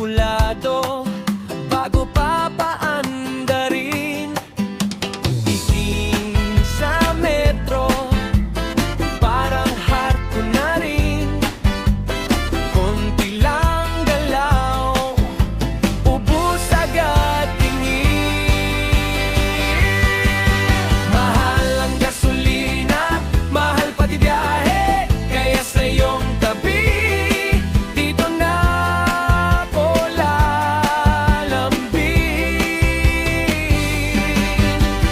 kalkulado bago papaandarin. Titing sa metro, parang heart ko na rin. Konti lang galaw, ubus agad tingin. Mahal ang gasolina, mahal pati biyahe, kaya sa iyong tabi dito na ako lalambing.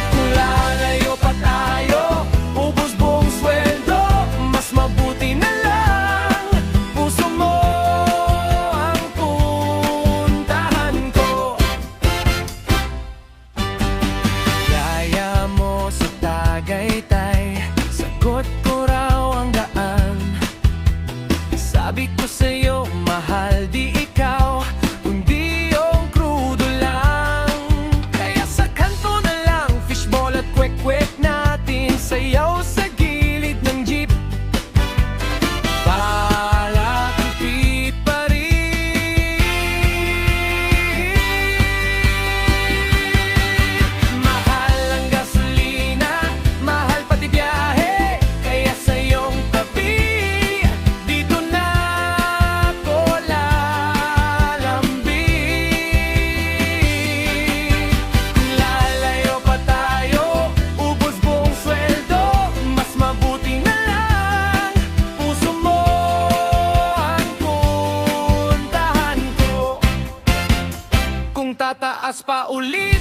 Kung lalayo pa tayo, ubos buong sweldo, mas mabuti na lang puso mo ang puntahan ko. Yaya mo sa Tagaytay, sagot ko raw ang daan. Sabi ko sa'yo, mahal di ikaw, kundi yung krudo lang. Kaya sa kanto na lang, fishball at kwek-kwek natin, sayaw sa gilid ng jeep. Para tipid pa rin. Mahal ang gasolina, mahal pati biyahe, kaya sa iyong tabi dito na ako lalambing. Kung lalayo pa tayo, ubos buong sweldo, mas mabuti na lang puso mo ang puntahan ko. Kung tataas pa ulit,